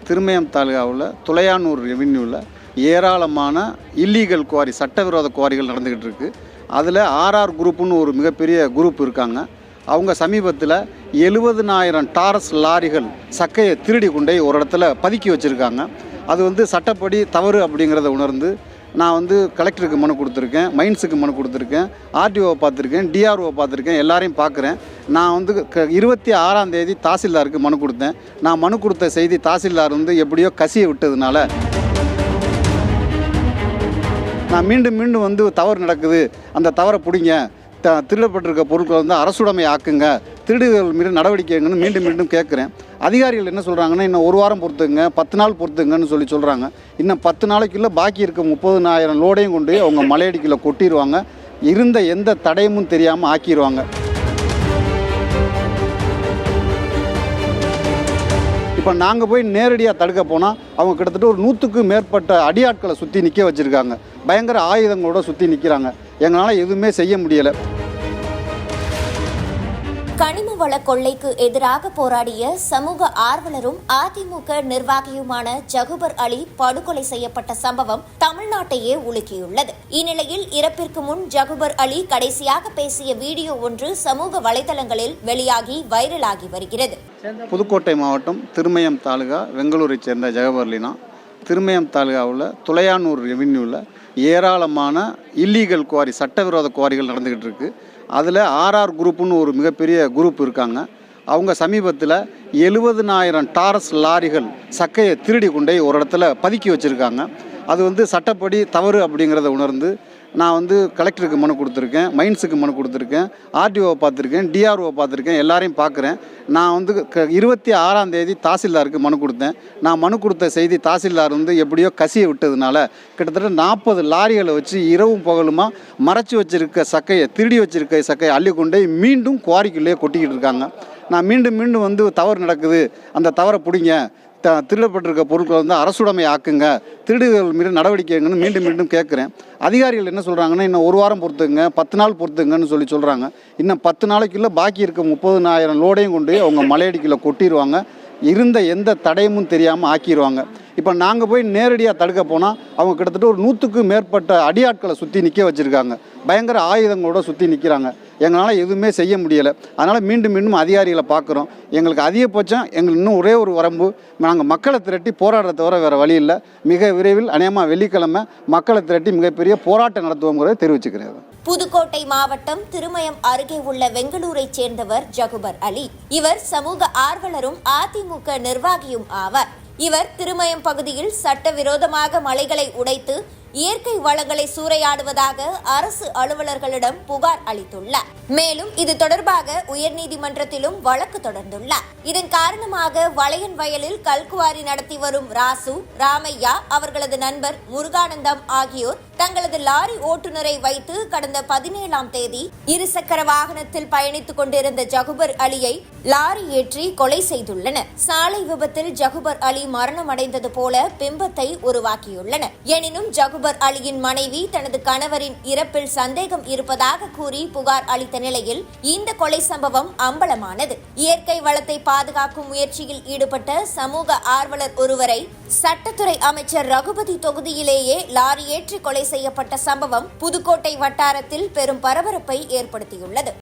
திருமயம் தாலுகாவில் துளையானூர் ரெவின்யூவில் ஏராளமான illegal quarry, சட்டவிரோத குவாரிகள் நடந்துக்கிட்டு இருக்குது. அதில் ஆர்ஆர் குரூப்புன்னு ஒரு மிகப்பெரிய குரூப் இருக்காங்க. அவங்க சமீபத்தில் 70,000 டாரஸ் லாரிகள் சக்கையை திருடி கொண்டே ஒரு இடத்துல பதுக்கி வச்சுருக்காங்க. அது சட்டப்படி தவறு அப்படிங்கிறத உணர்ந்து நான் கலெக்டருக்கு மனு கொடுத்துருக்கேன், மைன்ஸுக்கு மனு கொடுத்துருக்கேன், ஆர்டிஓவை பார்த்துருக்கேன், டிஆர்ஓவை பார்த்துருக்கேன், எல்லாரையும் பார்க்குறேன். நான் 26ஆம் தேதி தாசில்தாருக்கு மனு கொடுத்தேன். நான் மனு கொடுத்த செய்தி தாசில்தார் எப்படியோ கசியை விட்டதுனால நான் மீண்டும் தவறு நடக்குது, அந்த தவறை பிடிங்க, திருடப்பட்டிருக்க பொருட்களை அரசுடைமை ஆக்குங்க, திருடுகள் மீது நடவடிக்கைங்கன்னு மீண்டும் கேட்குறேன். அதிகாரிகள் என்ன சொல்கிறாங்கன்னா, இன்னும் 1 வாரம் பொறுத்துங்க, 10 நாள் பொறுத்துங்கன்னு சொல்கிறாங்க. இன்னும் 10 நாளைக்குள்ளே பாக்கி இருக்க 30,000 லோடையும் கொண்டு அவங்க மலையடிக்குள்ளே கொட்டிடுவாங்க. இருந்த எந்த தடயமும் தெரியாமல் ஆக்கிடுவாங்க. இப்போ நாங்கள் போய் நேரடியாக தடுக்க போனால் அவங்க கிட்டத்தட்ட ஒரு 100க்கும் மேற்பட்ட அடியாட்களை சுற்றி நிற்க வச்சுருக்காங்க. பயங்கர ஆயுதங்களோட சுற்றி நிற்கிறாங்க. எங்களால் எதுவுமே செய்ய முடியலை. கனிம வள கொள்ளைக்கு எதிராக போராடிய சமூக ஆர்வலரும் அதிமுக நிர்வாகியுமான ஜகுபர் அலி படுகொலை செய்யப்பட்ட சம்பவம் தமிழ்நாட்டையே உலுக்கியுள்ளது. இந்நிலையில் இறப்பிற்கு முன் ஜகுபர் அலி கடைசியாக பேசிய வீடியோ ஒன்று சமூக வலைதளங்களில் வெளியாகி வைரலாகி வருகிறது. புதுக்கோட்டை மாவட்டம் திருமயம் தாலுகா வெங்களூரை சேர்ந்த ஜகுபர் அலினா திருமயம் தாலுகாவில் துளையானூர் ரெவின்யூவில் ஏராளமான இல்லீகல் குவாரி, சட்டவிரோத குவாரிகள் நடந்துக்கிட்டு இருக்குது. அதில் ஆர்ஆர் குரூப்புன்னு ஒரு மிகப்பெரிய குரூப் இருக்காங்க. அவங்க சமீபத்தில் 70,000 டாரஸ் லாரிகள் சக்கையை திருடி கொண்டே ஒரு இடத்துல பதுக்கி வச்சுருக்காங்க. அது சட்டப்படி தவறு அப்படிங்கிறத உணர்ந்து நான் கலெக்டருக்கு மனு கொடுத்துருக்கேன், மைன்ஸுக்கு மனு கொடுத்துருக்கேன், ஆர்டிஓவை பார்த்துருக்கேன், டிஆர்ஓவை பார்த்துருக்கேன், எல்லாரையும் பார்க்குறேன். நான் 26ஆம் தேதி தாசில்தாருக்கு மனு கொடுத்தேன். நான் மனு கொடுத்த செய்தி தாசில்தார் எப்படியோ கசியை விட்டதுனால கிட்டத்தட்ட 40 லாரிகளை வச்சு இரவும் பகலுமா மறைச்சி வச்சுருக்க சக்கையை, திருடி வச்சுருக்க சக்கையை அள்ளி கொண்டே மீண்டும் குவாரிக்குள்ளேயே கொட்டிக்கிட்டு இருக்காங்க. நான் மீண்டும் தவறு நடக்குது, அந்த தவறை பிடிங்க, திருடப்பட்டிருக்க பொருட்களை அரசுடைமை ஆக்குங்க, திருடுகள் மீது நடவடிக்கைங்கன்னு மீண்டும் கேட்குறேன். அதிகாரிகள் என்ன சொல்கிறாங்கன்னா, இன்னும் 1 வாரம் பொறுத்துங்க, 10 நாள் பொறுத்துங்கன்னு சொல்கிறாங்க. இன்னும் 10 நாளைக்குள்ளே பாக்கி இருக்க 30,000 லோடையும் கொண்டு அவங்க மலையடிக்குள்ளே கொட்டிடுவாங்க. இருந்த எந்த தடயமும் தெரியாமல் ஆக்கிடுவாங்க. இப்போ நாங்கள் போய் நேரடியாக தடுக்க போனால் அவங்க கிட்டத்தட்ட ஒரு 100க்கும் மேற்பட்ட அடியாட்களை சுற்றி நிற்க வச்சுருக்காங்க. பயங்கர ஆயுதங்களோட சுற்றி நிற்கிறாங்க. எங்களால் எதுவுமே செய்ய முடியலை. அதனால் மீண்டும் அதிகாரிகளை பார்க்குறோம். எங்களுக்கு அதிகபட்சம் எங்களுக்கு இன்னும் ஒரே ஒரு வரம்பு, நாங்கள் மக்களை திரட்டி போராடுறத தவிர வேறு வழி இல்லை. மிக விரைவில் அநேகமாக வெள்ளிக்கிழமை மக்களை திரட்டி மிகப்பெரிய போராட்டம் நடத்துவோங்கிறத தெரிவிச்சுக்கிறேன். புதுக்கோட்டை மாவட்டம் திருமயம் அருகே உள்ள வெங்களூரைச் சேர்ந்தவர் ஜகுபர் அலி. இவர் சமூக ஆர்வலரும் அதிமுக நிர்வாகியும் ஆவார். இவர் திருமயம் பகுதியில் சட்டவிரோதமாக மலைகளை உடைத்து இயற்கை வளங்களை சூறையாடுவதாக அரசு அலுவலர்களிடம் புகார் அளித்துள்ளார். மேலும் இது தொடர்பாக உயர்நீதிமன்றத்திலும் வழக்கு தொடர்ந்துள்ளார். இதன் காரணமாக வளையன் வயலில் கல்குவாரி நடத்தி வரும் ராசு, ராமையா, அவர்களது நண்பர் முருகானந்தம் ஆகியோர் தங்களது லாரி ஓட்டுநரை வைத்து கடந்த 17ஆம் தேதி இருசக்கர வாகனத்தில் பயணித்துக் கொண்டிருந்த ஜகுபர் அலியை லாரி ஏற்றி கொலை செய்துள்ளனர். சாலை விபத்தில் ஜகுபர் அலி மரணம் அடைந்தது போல பிம்பத்தை உருவாக்கியுள்ளனர். எனினும் ஜகுபர் அலியின் மனைவி தனது கணவரின் இறப்பில் சந்தேகம் இருப்பதாக கூறி புகார் அளித்த நிலையில் இந்த கொலை சம்பவம் அம்பலமானது. இயற்கை வளத்தை பாதுகாக்கும் முயற்சியில் ஈடுபட்ட சமூக ஆர்வலர் ஒருவரை சட்டத்துறை அமைச்சர் ரகுபதி தொகுதியிலேயே லாரி ஏற்றி கொலை செய்யப்பட்ட சம்பவம் புதுக்கோட்டை வட்டாரத்தில் பெரும் பரபரப்பை ஏற்படுத்தியுள்ளது.